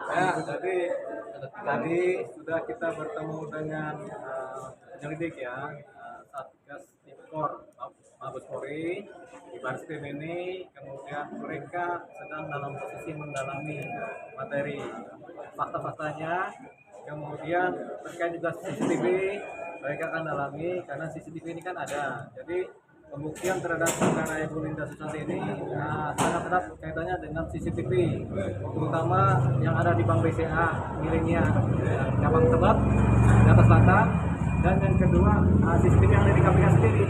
Ya, jadi tadi sudah kita bertemu dengan penyelidik ya, Satgas Tipkor Mabes Polri di Barskrim ini, kemudian mereka sedang dalam posisi mendalami materi fakta-faktanya, kemudian terkait juga CCTV mereka akan dalami karena CCTV ini kan ada, jadi pembuktian terhadap perkara Ibu Linda Susanti ini sangat erat kaitannya dengan CCTV, terutama yang ada di Bank BCA miliknya cabang Tebet, Jakarta Selatan, dan yang kedua CCTV yang ada di KPK sendiri.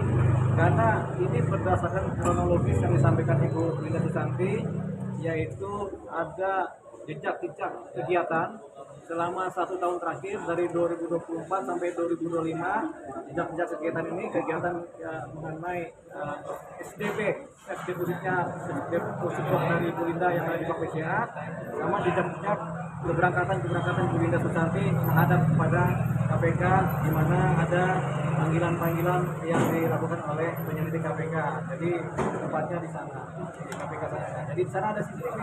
Karena ini berdasarkan kronologis yang disampaikan Ibu Linda Susanti, yaitu ada jejak-jejak kegiatan selama 1 tahun terakhir dari 2024 sampai 2025. Jejak-jejak kegiatan ini kegiatan mengenai SDB, depositnya deposito dari Bu Linda yang ada di Bank BCA, sama jejak-jejak keberangkatan Bu Linda Susanti menghadap kepada KPK, di mana ada panggilan-panggilan yang dilakukan oleh penyelidik KPK. Jadi tempatnya di sana, di KPK sana. Jadi di sana ada CCTV.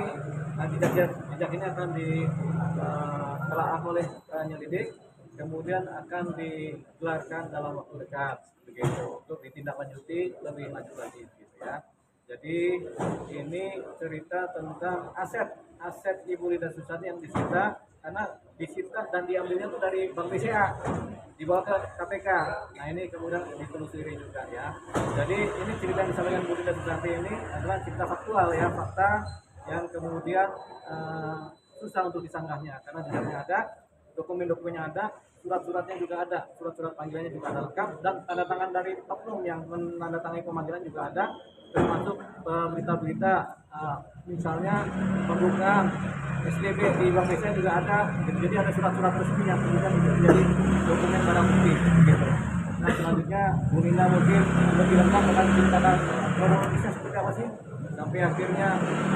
Nah, jejak ini akan ditelaah oleh penyelidik, kemudian akan digelarkan dalam waktu dekat, begitu, untuk ditindaklanjuti lebih lanjut lagi, gitu ya. Jadi ini cerita tentang aset Ibu Linda Susanti yang disita, karena disita dan diambilnya itu dari Bank BCA dibawa ke KPK. Nah, ini kemudian ditelusuri juga ya. Jadi ini cerita yang disampaikan Bu Linda Susanti ini adalah cerita faktual ya, fakta yang kemudian susah untuk disanggahnya karena jejaknya ada, dokumen-dokumennya ada, surat-suratnya juga ada, surat-surat panggilannya juga ada lengkap, dan tanda tangan dari oknum yang menandatangani pemanggilan juga ada, termasuk berita-berita misalnya pembukaan SDB di Bank BCA juga ada. Jadi ada surat-surat resmi yang kemudian menjadi dokumen barang bukti gitu. Nah, selanjutnya Bu Linda mungkin lebih lengkap akan diceritakan kronologisnya seperti apa sih sampai akhirnya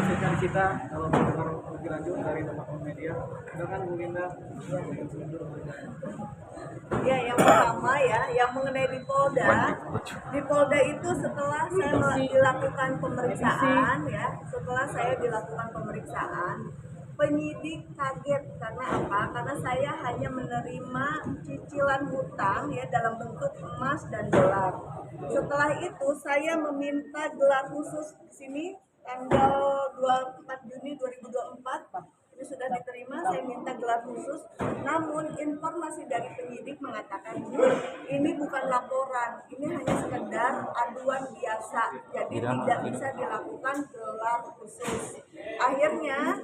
asetnya disita. Kalau mendengar lebih lanjut dari teman-teman media, silakan Bu Linda. Ya, yang pertama ya, yang mengenai di Polda itu setelah saya dilakukan pemeriksaan ya, penyidik kaget karena apa? Karena saya hanya menerima cicilan hutang ya dalam bentuk emas dan dolar. Setelah itu saya meminta gelar khusus di sini tanggal 24 Juni 2024. Ini sudah diterima, saya minta gelar khusus. Namun informasi dari penyidik mengatakan ini bukan laporan, ini hanya sekedar aduan biasa, jadi tidak bisa dilakukan gelar khusus. Akhirnya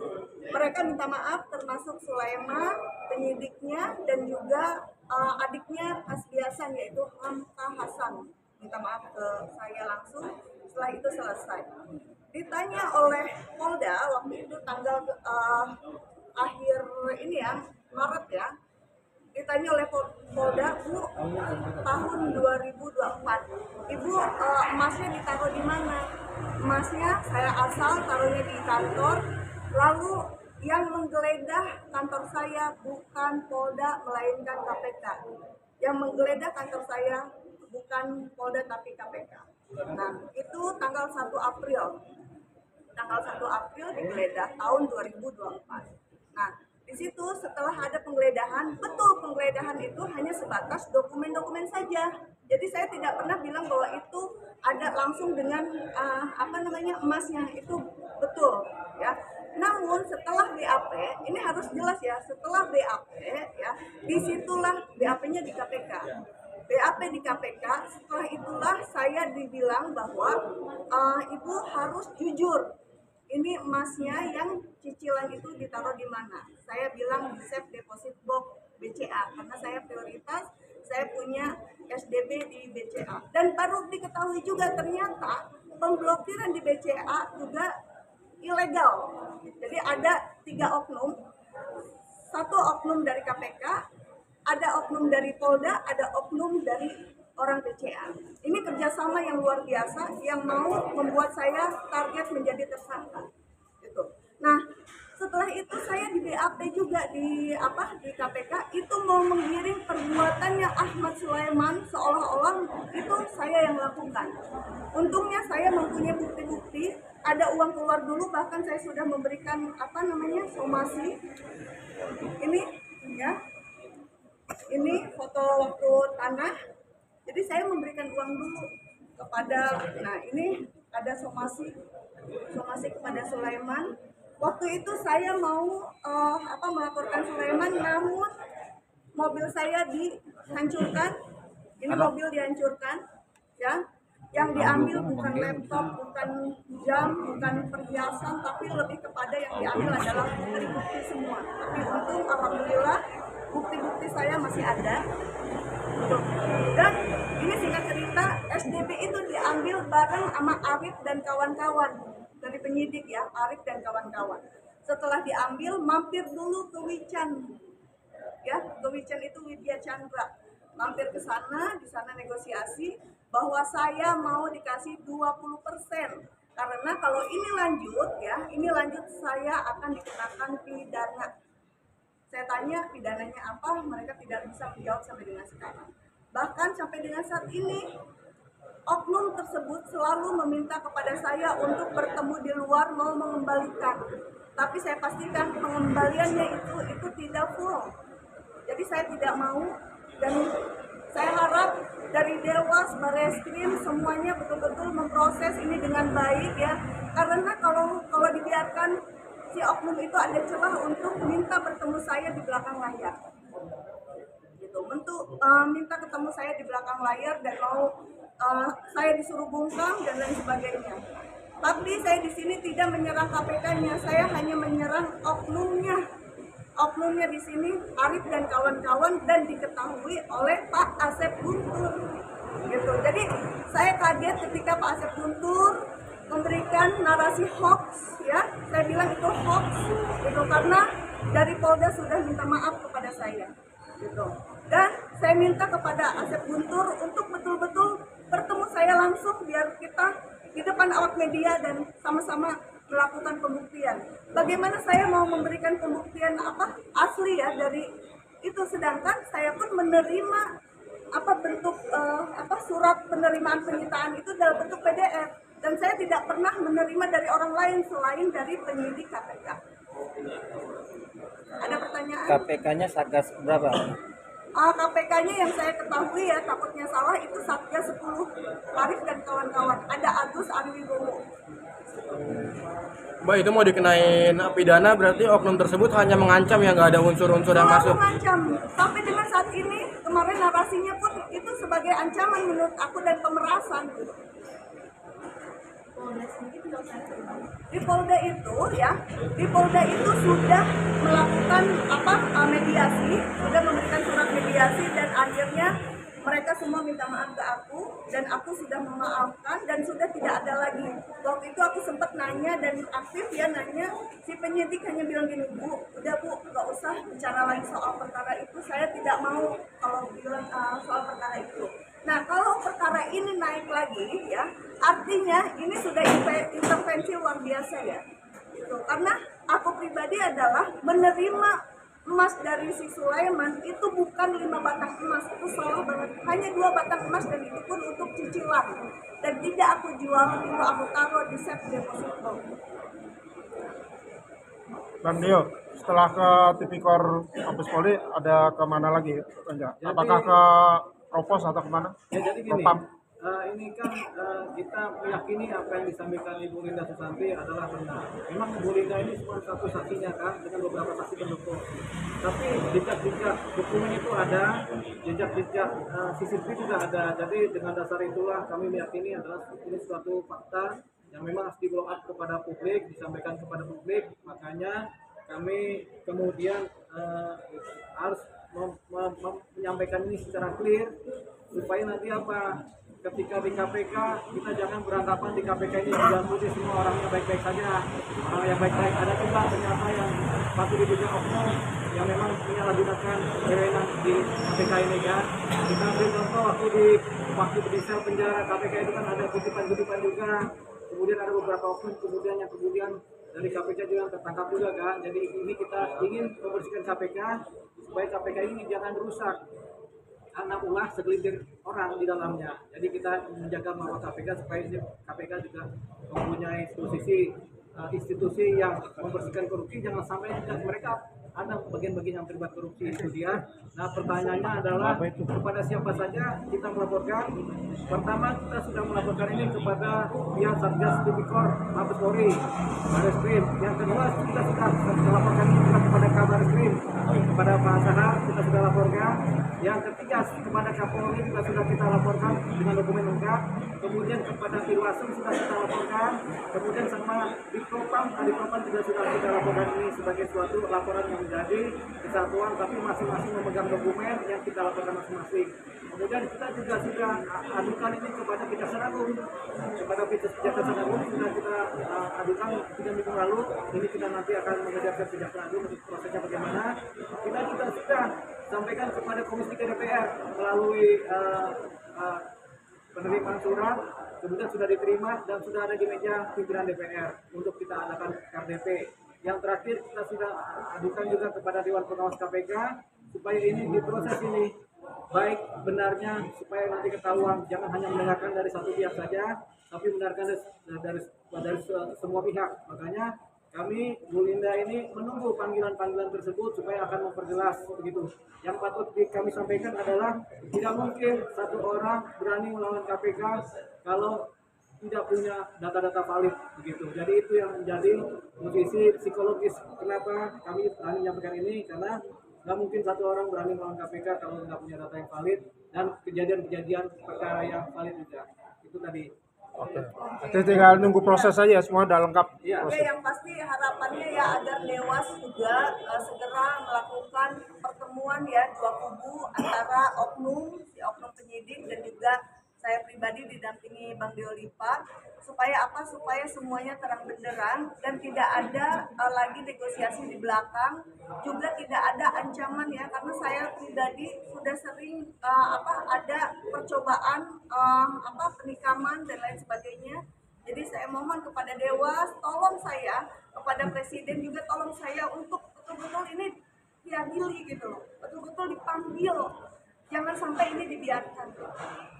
mereka minta maaf, termasuk Sulaiman, penyidiknya, dan juga adiknya Hasbiasan, yaitu Hamka Hasan, minta maaf ke saya langsung. Setelah itu selesai. Ditanya oleh Polda waktu itu tanggal akhir ini ya, Maret ya, ditanya oleh Polda, Bu, tahun 2024 Ibu emasnya ditaruh di mana? Emasnya saya asal taruhnya di kantor, lalu yang menggeledah kantor saya bukan Polda melainkan KPK. Yang menggeledah kantor saya bukan Polda tapi KPK. Nah, itu tanggal 1 April. Tanggal 1 April digeledah tahun 2024. Nah, di situ setelah ada penggeledahan, betul penggeledahan itu hanya sebatas dokumen-dokumen saja. Jadi saya tidak pernah bilang bahwa itu ada langsung dengan emasnya, itu betul ya. Namun setelah BAP, ini harus jelas ya, setelah BAP ya, disitulah BAP-nya di KPK. BAP di KPK, setelah itulah saya dibilang bahwa Ibu harus jujur. Ini emasnya yang cicilan itu ditaruh di mana? Saya bilang di safe deposit box BCA karena saya prioritas, saya punya SDB di BCA. Dan baru diketahui juga ternyata pemblokiran di BCA juga ilegal. Jadi ada 3 oknum, 1 oknum dari KPK, ada oknum dari Polda, ada oknum dari orang BCA. Ini kerjasama yang luar biasa yang mau membuat saya target menjadi tersangka. Gitu. Nah, setelah itu saya di BAP juga di KPK itu mau menggiring perbuatannya Ahmad Sulaiman seolah-olah itu saya yang lakukan. Untungnya saya mempunyai bukti-bukti, ada uang keluar dulu, bahkan saya sudah memberikan somasi Ini ya, ini foto waktu tanah. Jadi saya memberikan uang dulu kepada, nah ini ada somasi kepada Sulaiman. Waktu itu saya mau melaporkan Sulaiman, namun mobil saya dihancurkan. Ini mobil dihancurkan, ya. Yang diambil bukan laptop, bukan jam, bukan perhiasan, tapi lebih kepada yang diambil adalah bukti-bukti semua. Tapi untung alhamdulillah bukti-bukti saya masih ada. Dan ini singkat cerita, SDB itu diambil bareng sama Arif dan kawan-kawan dari penyidik ya, Arif dan kawan-kawan. Setelah diambil, mampir dulu ke Wican, ya, ke Wican itu Widya Chandra. Mampir ke sana, di sana negosiasi bahwa saya mau dikasih 20%. Karena kalau ini lanjut ya, ini lanjut saya akan dikenakan pidana. Saya tanya pidananya apa, mereka tidak bisa menjawab sampai dengan sekarang. Bahkan sampai dengan saat ini, oknum tersebut selalu meminta kepada saya untuk bertemu di luar, mau mengembalikan. Tapi saya pastikan pengembaliannya itu tidak full. Jadi saya tidak mau, dan saya harap dari Dewas, Barreskrim semuanya betul-betul memproses ini dengan baik ya. Karena kalau dibiarkan si oknum itu ada celah untuk minta bertemu saya di belakang layar. Gitu, untuk minta ketemu saya di belakang layar dan mau saya disuruh bungkam dan lain sebagainya. Tapi saya di sini tidak menyerang KPK-nya, saya hanya menyerang oknumnya. Oknumnya di sini Arif dan kawan-kawan dan diketahui oleh Pak Asep Guntur. Gitu. Jadi saya kaget ketika Pak Asep Guntur memberikan narasi hoax, ya. Saya bilang itu hoax, gitu, karena dari Polda sudah minta maaf kepada saya, gitu. Dan saya minta kepada Asep Guntur untuk betul-betul bertemu saya langsung biar kita di depan awak media dan sama-sama melakukan pembuktian. Bagaimana saya mau memberikan pembuktian asli ya dari itu, sedangkan saya pun menerima bentuk surat penerimaan penyitaan itu dalam bentuk PDF, dan saya tidak pernah menerima dari orang lain selain dari penyidik KPK. Ada pertanyaan? KPK-nya Satgas berapa? KPK-nya yang saya ketahui ya, takutnya salah, itu Satgas 10 Arif dan kawan-kawan. Ada Agus Ariwibowo. Mbak, itu mau dikenain pidana berarti oknum tersebut hanya mengancam ya, nggak ada unsur-unsur yang masuk? Mengancam. Sampai dengan saat ini, kemarin narasinya pun itu sebagai ancaman menurut aku dan pemerasan. Di Polda itu sudah melakukan mediasi, sudah memberikan surat mediasi, dan akhirnya mereka semua minta maaf ke aku, dan aku sudah memaafkan dan sudah tidak ada lagi. Waktu itu aku sempat nanya dan aktif ya nanya, si penyidik hanya bilang gini, Bu, udah Bu, nggak usah bicara lagi soal perkara itu, saya tidak mau kalau bilang soal perkara itu. Nah, kalau perkara ini naik lagi ya, artinya ini sudah intervensi luar biasa ya. Gitu. Karena aku pribadi adalah menerima emas dari si Sulaiman itu bukan 5 batang emas, itu salah banget. Hanya 2 batang emas, dan itu pun untuk cicilan. Dan tidak aku jual, itu aku taruh di safe deposito. Bang Dio, setelah ke Tipikor Mabes Polri ada kemana lagi? Apakah ke Propos atau kemana? Ya, jadi gini, Propam. ini kan kita meyakini apa yang disampaikan Ibu Linda Susanti adalah benar. Memang Ibu Linda ini cuma satu saksinya kan, dengan beberapa saksi pendukung. Tapi jejak-jejak dokumen itu ada, jejak-jejak CCTV juga ada. Jadi dengan dasar itulah kami meyakini adalah ini suatu fakta yang memang harus di-blow up kepada publik, disampaikan kepada publik. Makanya kami kemudian harus menyampaikan ini secara clear, supaya nanti ketika di KPK kita jangan beranggapan di KPK ini diganti semua orangnya baik-baik saja. Orang yang baik-baik ada juga ternyata yang patut diduga oknum yang memang menyalahgunakan wewenang di KPK ini kan. Kita ambil contoh waktu di sel penjara KPK itu kan ada kutipan-kutipan juga. Kemudian ada beberapa oknum yang kemudian dari KPK juga tertangkap juga kan. Jadi ini kita ingin membersihkan KPK supaya KPK ini jangan rusak karena ulah segelintir orang di dalamnya. Jadi kita menjaga bahwa KPK supaya KPK juga mempunyai institusi yang membersihkan korupsi. Jangan sampai mereka ada bagian-bagian yang terlibat korupsi itu dia. Nah pertanyaannya adalah kepada siapa saja kita melaporkan. Pertama kita sudah melaporkan ini kepada pihak Satgas Tipikor Mabes Polri, Barreskrim. Yang kedua kita sudah melaporkan ini juga kepada Kabar Skrim, kepada Pak Sahar kita sudah laporkan. Yang ketiga kepada Kapolri juga sudah kita laporkan dengan dokumen lengkap. Kemudian kepada Irwasum sudah kita laporkan. Kemudian sama di Propam juga sudah kita laporkan ini sebagai suatu laporan yang menjadi kesatuan, tapi masing-masing memegang dokumen yang kita laporkan masing-masing. Kemudian kita juga sudah adukan ini kepada Kejaksaan Agung, kepada Kejaksaan Agung sudah kita adukan 3 minggu lalu. Ini kita nanti akan mengejar ke Kejaksaan Agung untuk prosesnya bagaimana. Kita juga sudah sampaikan kepada Komisi 3 DPR melalui penerimaan surat, kemudian sudah diterima dan sudah ada di meja pimpinan DPR untuk kita adakan RDP. Yang terakhir kita sudah adukan juga kepada Dewan Pengawas KPK supaya ini diproses ini baik benarnya, supaya nanti ketahuan, jangan hanya mendengarkan dari satu pihak saja, tapi mendengarkan dari semua pihak. Makanya kami Bu Linda ini menunggu panggilan-panggilan tersebut supaya akan memperjelas begitu. Yang patut kami sampaikan adalah tidak mungkin satu orang berani melawan KPK kalau tidak punya data-data valid begitu. Jadi itu yang menjadi posisi psikologis kenapa kami berani menyampaikan ini, karena nggak mungkin satu orang berani melawan KPK kalau nggak punya data yang valid dan kejadian-kejadian perkara yang valid juga. Itu tadi. Oke. Jadi tinggal nunggu proses saja, semua udah lengkap. Iya. Ya, yang pasti harapannya ya agar Dewas juga segera melakukan pertemuan ya dua kubu antara oknum penyidik dan juga saya pribadi didampingi Bang Deolipa, supaya apa? Supaya semuanya terang benderang dan tidak ada lagi negosiasi di belakang, juga tidak ada ancaman ya, karena saya pribadi sudah sering ada percobaan penikaman dan lain sebagainya. Jadi saya mohon kepada Dewas, tolong saya, kepada Presiden juga tolong saya untuk betul-betul ini diadili gitu loh, betul-betul dipanggil. Jangan sampai ini dibiarkan.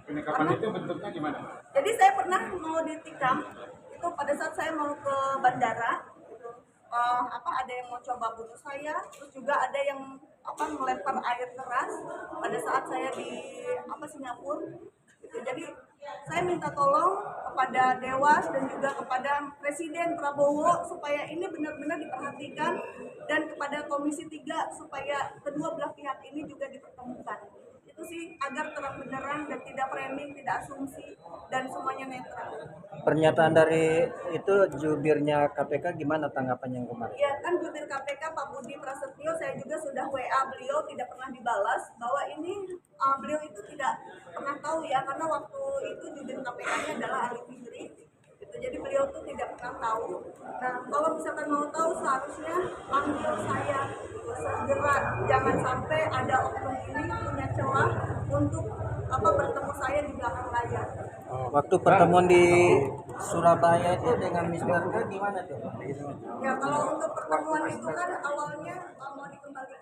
Penangkapan itu bentuknya gimana? Jadi saya pernah mau ditikam itu pada saat saya mau ke bandara, gitu. Ada yang mau coba bunuh saya, terus juga ada yang melempar air keras pada saat saya di Singapura. Gitu. Jadi saya minta tolong kepada Dewas dan juga kepada Presiden Prabowo supaya ini benar-benar diperhatikan, dan kepada Komisi 3 supaya kedua belah pihak ini juga dipertemukan. Itu sih agar terang benderang dan tidak framing, tidak asumsi, dan semuanya netral. Pernyataan dari itu jubirnya KPK gimana tanggapannya yang kemarin? Ya kan jubir KPK Pak Budi Prasetyo, saya juga sudah WA beliau, tidak pernah dibalas bahwa ini beliau itu tidak pernah tahu ya, karena waktu itu jubir KPK-nya adalah Ali Fikri. Jadi beliau tuh tidak pernah tahu. Nah, kalau misalkan mau tahu seharusnya panggil saya segera, jangan sampai ada oknum ini punya celah untuk bertemu saya di belakang layar. Waktu pertemuan di Surabaya itu dengan Miss Berga gimana tuh? Ya kalau untuk pertemuan itu kan awalnya mau dikembalikan